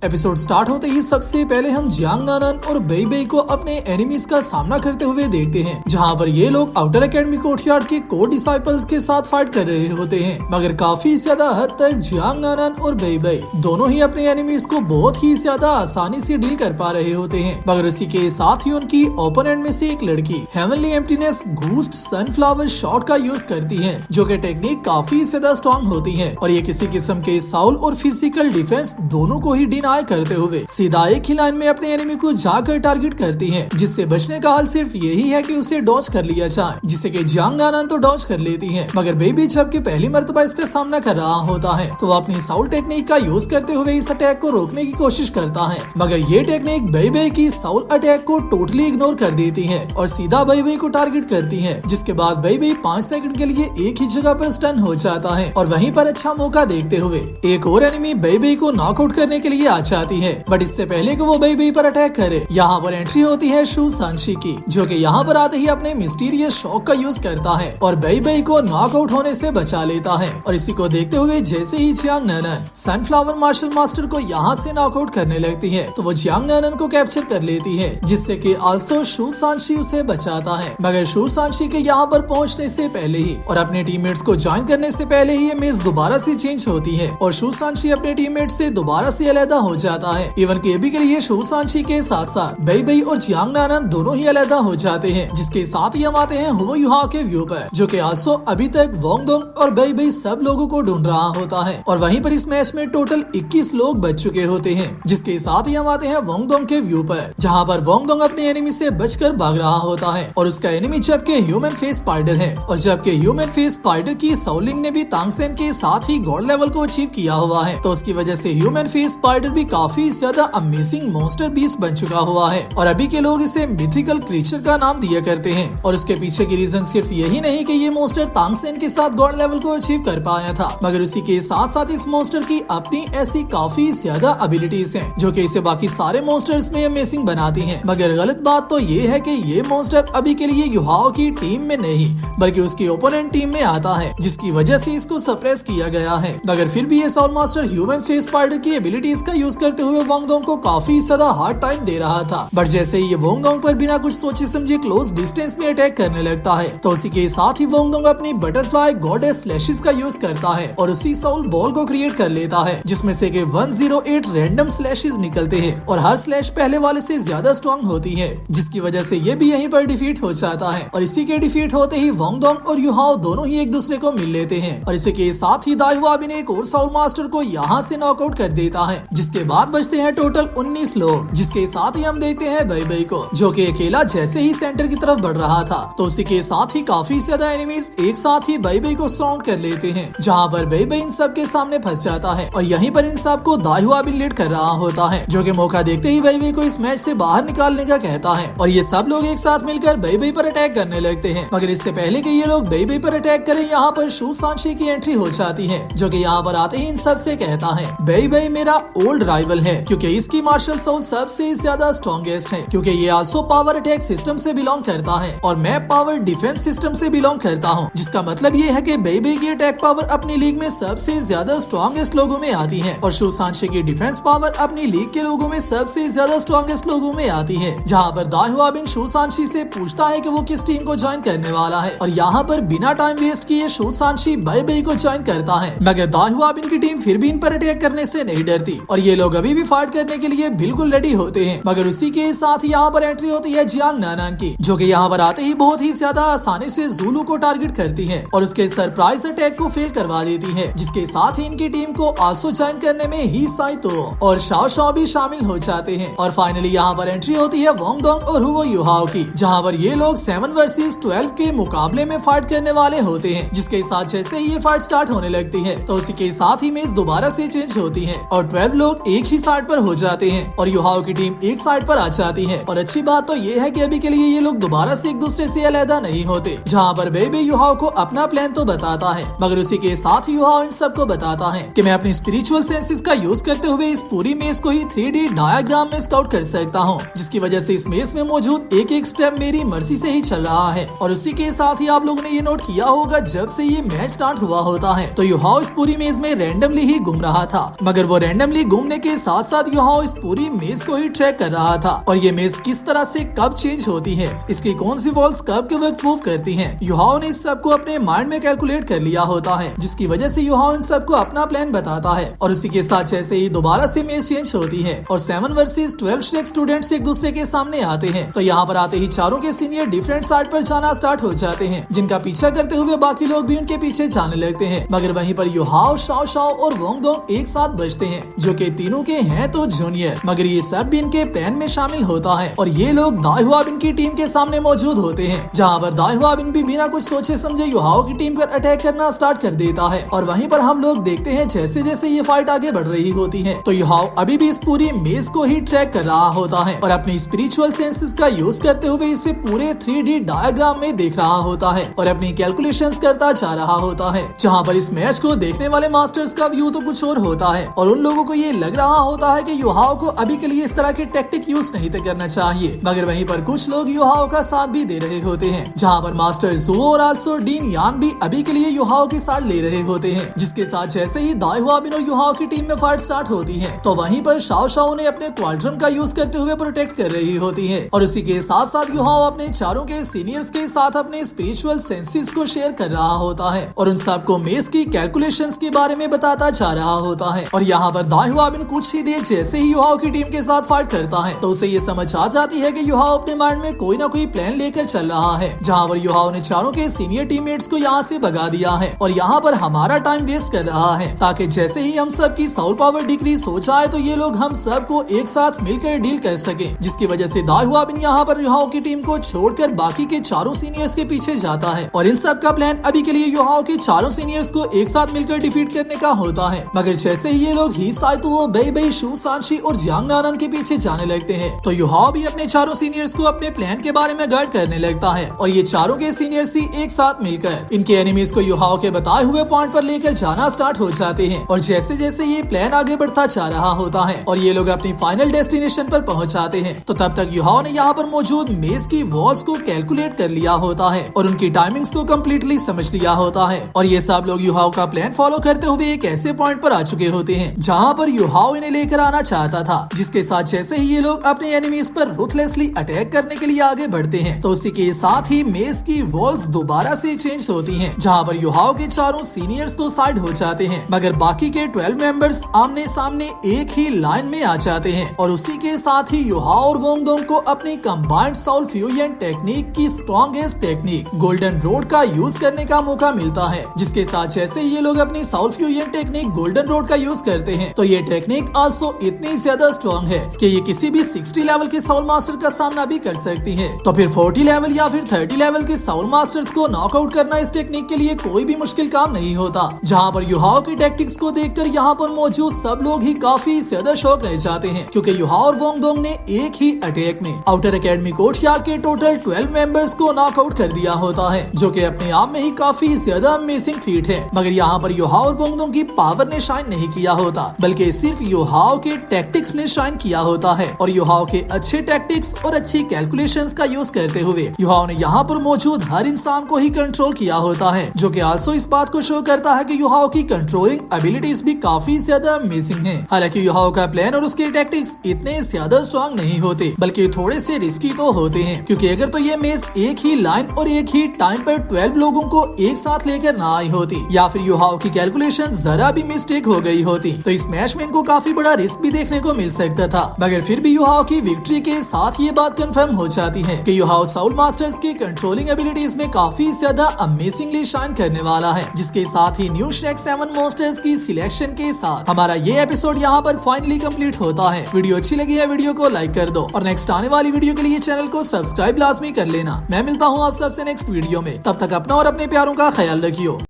Episode start होते ही सबसे पहले हम जियांग नानन और बेई बेई को अपने एनिमीज का सामना करते हुए देखते हैं, जहां पर ये लोग आउटर एकेडमी कोर्टयार्ड के कोर डिसाइपल्स के साथ फाइट कर रहे होते हैं। मगर काफी ज्यादा हद तक जियांग नानन और बेई बेई दोनों ही अपने एनिमीज को बहुत ही ज्यादा आसानी से डील कर पा रहे होते हैं। मगर उसी के साथ ही उनकी ओपोनेंट में से एक लड़की हेवनली एम्प्टीनेस घूस्ट सनफ्लावर शॉट का यूज करती है, जो कि टेक्निक काफी ज्यादा स्ट्रॉन्ग होती है और ये किसी किस्म के साउल और फिजिकल डिफेंस दोनों को ही डिनाई करते हुए सीधा एक ही लाइन में अपने एनिमी को जाकर टारगेट करती है, जिससे बचने का हल सिर्फ यही है कि उसे डॉज कर लिया जाए, जिससे कि जियांग नानन तो डॉज कर लेती है। मगर बेई बेई जबकि पहली मर्तबा इसका सामना कर रहा होता है तो वो अपनी साउल टेक्निक का यूज करते हुए इस अटैक को रोकने की कोशिश करता है। मगर ये टेक्निक बेई बेई की साउल अटैक को टोटली इग्नोर कर देती है और सीधा बेई बेई को टारगेट करती है, जिसके बाद बेई बेई 5 सेकंड के लिए एक ही जगह पर स्टन हो जाता है और वहीं पर अच्छा मौका देखते हुए एक और एनिमी बेई बेई को नॉकआउट करने के लिए आ जाती है। बट इससे पहले कि वो बेई बेई पर अटैक करे, यहाँ पर एंट्री होती है शू सांशी की, जो कि यहाँ पर आते ही अपने मिस्टीरियस शॉक का यूज करता है और बेई बेई को नॉकआउट होने से बचा लेता है। और इसी को देखते हुए जैसे ही जियांग नानन सनफ्लावर मार्शल मास्टर को यहाँ से नॉकआउट करने लगती है तो वो जियांग नानन को कैप्चर कर लेती है, जिससे कि आल्सो शू सांशी उसे बचाता है। मगर शू सांशी के यहाँ पर पहुँचने से पहले ही और अपने टीममेट्स को ज्वाइन करने से पहले ही ये मेज दोबारा से चेंज होती है और शू सांशी अपने टीममेट से दोबारा से अलग हो जाता है। इवन के अभी के लिए शू सांशी के साथ साथ बेई बेई और जियांग नानन दोनों ही अलग हो जाते हैं, जिसके साथ ही हम आते हैं हुओ युहा के व्यू पर, जो कि आल्सो अभी तक वोंगडोंग और बेई बेई सब लोगों को ढूंढ रहा होता है और वहीं पर इस मैच में टोटल 21 लोग बच चुके होते हैं। जिसके साथ ही हम आते हैं वोंगडोंग के व्यू पर, जहाँ पर वोंगडोंग अपने एनिमी से बचकर भाग रहा होता है और उसका एनिमी जबकि ह्यूमन फेस स्पाइडर है और जबकि ह्यूमन फेस स्पाइडर की साउलिंग ने भी तांगसेन के साथ ही गॉड लेवल को अचीव किया हुआ है, तो उसकी वजह से ह्यूमन फेस स्पाइडर भी काफी ज्यादा अमेजिंग मॉन्स्टर बीस्ट बन चुका हुआ है और अभी के लोग इसे मिथिकल क्रीचर का नाम दिया करते हैं। और उसके पीछे की रीजन सिर्फ यही नहीं कि ये मॉन्स्टर तांगसेन के साथ गॉड लेवल को अचीव कर पाया था, मगर उसी के साथ साथ इस मॉन्स्टर की अपनी ऐसी काफी ज्यादा एबिलिटीज हैं, जो कि इसे बाकी सारे मॉन्स्टर्स में अमेजिंग बनाती हैं। मगर गलत बात तो ये है कि ये मॉन्स्टर अभी के लिए युहाओ की टीम में नहीं बल्कि उसकी ओपोनेंट टीम में आता है, जिसकी वजह से इसको सप्रेस किया गया है। मगर फिर भी ये Saul master human face spider की एबिलिटीज का यूज करते हुए वोंगडोंग को काफी ज्यादा हार्ड टाइम दे रहा था। बट जैसे ही ये वोंगडोंग पर बिना कुछ सोचे समझे क्लोज डिस्टेंस में अटैक करने लगता है तो उसी के साथ ही वोंगडोंग अपनी बटरफ्लाई गॉडेस स्लैशेस का यूज करता है और उसी साउल बॉल को क्रिएट कर लेता है, जिसमें से के 108 रैंडम स्लैशेस निकलते हैं और हर स्लैश पहले वाले से ज्यादा स्ट्रॉन्ग होती है, जिसकी वजह से ये भी यहीं पर डिफीट हो जाता है। और इसी के डिफीट होते ही वोंगडोंग और युहाओ दोनों ही एक दूसरे को मिल लेते हैं और इसी के साथ ही दाइहुआ भी ने एक और साउल मास्टर को यहाँ से नॉकआउट कर देता है, जिसके बाद बचते हैं टोटल 19 लोग। जिसके साथ ही हम देखते हैं बेई बेई को, जो कि अकेला जैसे ही सेंटर की तरफ बढ़ रहा था तो उसी के साथ ही काफी ज्यादा एनिमीज एक साथ ही बेई बेई को सराउंड कर लेते हैं, जहाँ पर बेई बेई इन सब के सामने फंस जाता है और यहीं पर इन सब को दाइहुआ भी लीड कर रहा होता है, जो कि मौका देखते ही बेई बेई को इस मैच से बाहर निकालने का कहता है और ये सब लोग एक साथ मिलकर बेई बेई पर अटैक करने लगते हैं। मगर इससे पहले कि ये लोग बेई बेई पर अटैक करें, यहाँ पर शू सांशी की एंट्री हो जाती है, जो कि यहाँ पर आते ही इन सब से कहता है बेई बेई मेरा ओल्ड राइवल है, क्योंकि इसकी मार्शल सोल सबसे ज्यादा स्ट्रॉन्गेस्ट है, क्योंकि ये आल्सो पावर अटैक सिस्टम से बिलोंग करता है और मैं पावर डिफेंस सिस्टम से बिलोंग करता हूँ, जिसका मतलब ये है कि बेई बेई की अटैक पावर अपनी लीग में सबसे ज्यादा स्ट्रॉन्गेस्ट लोगों में आती है और शू सांशी की डिफेंस पावर अपनी लीग के लोगों में सबसे ज्यादा स्ट्रॉन्गेस्ट लोगों में आती है। जहाँ पर दाइहुआ बिन शू सांशी से पूछता है कि वो किस टीम को ज्वाइन करने वाला है और यहाँ पर बिना टाइम वेस्ट किए शू सांशी बेई बेई को ज्वाइन करता है। मगर दाइहुआ बिन की टीम फिर भी इन पर अटैक करने से नहीं डरती और ये लोग अभी भी फाइट करने के लिए बिल्कुल रेडी होते हैं। मगर उसी के साथ ही यहाँ पर एंट्री होती है जियांग नानन की, जो कि यहाँ पर आते ही बहुत ही ज्यादा आसानी से ज़ूलू को टारगेट करती है और उसके सरप्राइज अटैक को फेल करवा देती है, जिसके साथ ही इनकी टीम को आल्सो ज्वाइन करने में ही साइतो और शाओ शाओ भी शामिल हो जाते हैं। और फाइनली यहाँ पर एंट्री होती है वोंगडोंग और हुओ युहाओ की, जहाँ पर ये लोग 7 वर्सेस 12 के मुकाबले में फाइट करने वाले होते हैं, जिसके साथ जैसे ही ये फाइट स्टार्ट होने लगती है तो उसी के साथ ही मैच दोबारा से चेंज होती है और 12 लोग एक ही साइड पर हो जाते हैं और युहाओ की टीम एक साइड पर आ जाती है। और अच्छी बात तो ये है कि अभी के लिए ये लोग दोबारा से एक दूसरे से अलग नहीं होते, जहाँ पर बेई बेई युहाओ को अपना प्लान तो बताता है, मगर उसी के साथ युहाओ इन सबको बताता है कि मैं अपनी स्पिरिचुअल सेंसेस का यूज करते हुए इस पूरी मेज को ही 3D डायग्राम में स्काउट कर सकता हूँ, जिसकी वजह से इस मेज में मौजूद एक एक स्टेप मेरी मर्जी से ही चल रहा है। और उसी के साथ ही आप लोगों ने ये नोट किया होगा, जब से ये मैच स्टार्ट हुआ होता है तो युहाओ इस पूरी मेज में रैंडमली ही घूम रहा था, मगर वो रैंडमली घूम ढूंढने के साथ साथ युहाओ इस पूरी मेज को ही ट्रैक कर रहा था और ये मेज किस तरह से कब चेंज होती है, इसकी कौन सी वॉल्स कब के वक्त मूव करती हैं। युहाओ ने इस सब को अपने माइंड में कैलकुलेट कर लिया होता है, जिसकी वजह से युहाओ इन सबको अपना प्लान बताता है और उसी के साथ जैसे ही दोबारा से मेज चेंज होती है और 7 वर्सेस 12 शेक स्टूडेंट्स एक दूसरे के सामने आते हैं, तो यहाँ पर आते ही चारों के सीनियर डिफरेंट साइड पर जाना स्टार्ट हो जाते हैं, जिनका पीछा करते हुए बाकी लोग भी उनके पीछे जाने लगते हैं। मगर वहीं पर युहाओ, शाओ शाओ और वोंगडोंग एक साथ बचते हैं, जो कि तीनों के हैं तो जूनियर, मगर ये सब भी इनके प्लान में शामिल होता है और ये लोग दाई हुआबिन की टीम के सामने मौजूद होते हैं, जहाँ पर दाई हुआबिन भी बिना कुछ सोचे समझे युहाओ की टीम पर अटैक करना स्टार्ट कर देता है। और वहीं पर हम लोग देखते हैं जैसे जैसे ये फाइट आगे बढ़ रही होती है तो युहाओ अभी भी इस पूरी मेज को ही ट्रैक कर रहा होता है और अपनी स्पिरिचुअल सेंसेस का यूज करते हुए इसे पूरे 3D डायग्राम में देख रहा होता है और अपनी कैलकुलेशंस करता जा रहा होता है। जहाँ पर इस मैच को देखने वाले मास्टर्स का व्यू तो कुछ और होता है और उन लोगों को ये लग रहा होता है कि युहाओ को अभी के लिए इस तरह के टैक्टिक यूज नहीं करना चाहिए, मगर वहीं पर कुछ लोग युहाओ का साथ भी दे रहे होते हैं, जहाँ पर मास्टर ज़ुओ और आल्सो डीन यान भी अभी के लिए युहाओ की साइड ले रहे होते हैं। जिसके साथ जैसे ही दाई हुआबिन और युहाओ की टीम में फाइट स्टार्ट होती है तो वहीं पर शाओ शाओ ने अपने क्वाड्रम का यूज करते हुए प्रोटेक्ट कर रही होती है और उसी के साथ साथ युहाओ अपने चारों के सीनियर्स के साथ अपने स्पिरिचुअल सेंसेस को शेयर कर रहा होता है और उन सबको मेज की कैलकुलेशंस के बारे में बताता जा रहा होता है। और यहाँ पर दाई हुआबिन कुछ ही देर जैसे ही युहाओ की टीम के साथ फाइट करता है तो उसे ये समझ आ जाती है कि युहाओ अपने माइंड में कोई ना कोई प्लान लेकर चल रहा है, जहाँ पर युहाओ ने चारों के सीनियर टीममेट्स को यहाँ से भगा दिया है और यहाँ पर हमारा टाइम वेस्ट कर रहा है, ताकि जैसे ही हम सब की सोल पावर डिक्रीज हो जाए तो ये लोग हम सब को एक साथ मिलकर डील कर सके। जिसकी वजह से दाई हुआबिन यहाँ पर युहाओ की टीम को छोड़कर बाकी के चारों सीनियर्स के पीछे जाता है और इन सब का प्लान अभी के लिए युहाओ के चारों सीनियर्स को एक साथ मिलकर डिफीट करने का होता है। मगर जैसे ही ये लोग ही साइतुओ, बेई बेई, शू सांशी और जियांग नानन के पीछे जाने लगते हैं तो युहाओ भी अपने चारों सीनियर्स को अपने प्लान के बारे में गाइड करने लगता है और ये चारों के सीनियर्स ही एक साथ मिलकर इनके एनिमीज को युहाओ के बताए हुए पॉइंट पर लेकर जाना स्टार्ट हो जाते हैं। और जैसे जैसे ये प्लान आगे बढ़ता जा रहा होता है और ये लोग अपनी फाइनल डेस्टिनेशन पर पहुंच जाते हैं तो तब तक युहाओ ने यहाँ पर मौजूद मेज की वॉल्स को कैलकुलेट कर लिया होता है और उनकी टाइमिंग्स को कम्प्लीटली समझ लिया होता है और ये सब लोग युहाओ का प्लान फॉलो करते हुए एक ऐसे पॉइंट पर आ चुके होते हैं जहाँ पर युहाओ इन्हें लेकर आना चाहता था। जिसके साथ जैसे ही ये लोग अपने एनिमीज पर रूथलेसली अटैक करने के लिए आगे बढ़ते हैं तो उसी के साथ ही मेज की वॉल्स दोबारा से चेंज होती हैं, जहाँ पर युहाओ के चारों सीनियर्स तो साइड हो जाते हैं मगर बाकी के 12 मेंबर्स आमने सामने एक ही लाइन में आ जाते हैं और उसी के साथ ही युहाओ और वोंगडोंग को अपनी कंबाइंड सोल फ्यूजन टेक्निक की स्ट्रॉन्गेस्ट टेक्निक गोल्डन रोड का यूज करने का मौका मिलता है। जिसके साथ जैसे ये लोग अपनी soul fusion technique golden road का यूज करते हैं तो ये टेक्निक आल्सो इतनी ज्यादा स्ट्रॉन्ग है कि ये किसी भी 60 लेवल के सोल मास्टर का सामना भी कर सकती है। तो फिर 40 लेवल या फिर 30 लेवल के सोल मास्टर्स को नॉकआउट करना इस टेक्निक के लिए कोई भी मुश्किल काम नहीं होता। जहाँ पर युहाओ की टैक्टिक्स को देखकर यहाँ पर मौजूद सब लोग ही काफी ज्यादा शौक रह जाते हैं, क्योंकि युहाओ और वोंगडोंग ने एक ही अटैक में आउटर एकेडमी कोर्टयार्ड के टोटल 12 मेंबर्स को नॉकआउट कर दिया होता है, जो कि अपने आप में ही काफी ज्यादा अमेजिंग फीट है। मगर यहाँ पर युहाओ और वोंगडोंग की पावर ने शाइन नहीं किया होता, बल्कि सिर्फ युहाओ के टैक्टिक्स ने शाइन किया होता है और युहाओ के अच्छे टैक्टिक्स और अच्छी कैलकुलेशंस का यूज करते हुए युहाओ ने यहाँ पर मौजूद हर इंसान को ही कंट्रोल किया होता है, जो कि आल्सो इस बात को शो करता है कि युहाओ की कंट्रोलिंग एबिलिटीज भी काफी ज्यादा अमेजिंग है। हालांकि युहाओ का प्लान और उसके टैक्टिक्स इतने ज्यादा स्ट्रॉन्ग नहीं होते, बल्कि थोड़े से रिस्की तो होते हैं, क्योंकि अगर तो ये मेज एक ही लाइन और एक ही टाइम पर 12 लोगों को एक साथ लेकर ना आई होती या फिर युहाओ की कैलकुलेशन जरा भी मिस्टेक हो गई होती तो इस मैच में इनको काफी बड़ा रिस्क भी देखने को मिल सकता था। मगर फिर भी युहाओ की विक्ट्री के साथ ये बात कंफर्म हो जाती है कि युहाओ सोल मास्टर्स की कंट्रोलिंग एबिलिटीज में काफी ज्यादा अमेजिंगली शाइन करने वाला है। जिसके साथ ही न्यू शेक 7 मॉन्स्टर्स की सिलेक्शन के साथ हमारा ये एपिसोड यहाँ पर फाइनली कंप्लीट होता है। वीडियो अच्छी लगी है वीडियो को लाइक कर दो और नेक्स्ट आने वाली वीडियो के लिए चैनल को सब्सक्राइब लाजमी कर लेना। मैं मिलता हूँ आप सबसे नेक्स्ट वीडियो में, तब तक अपना और अपने प्यारों का ख्याल रखियो।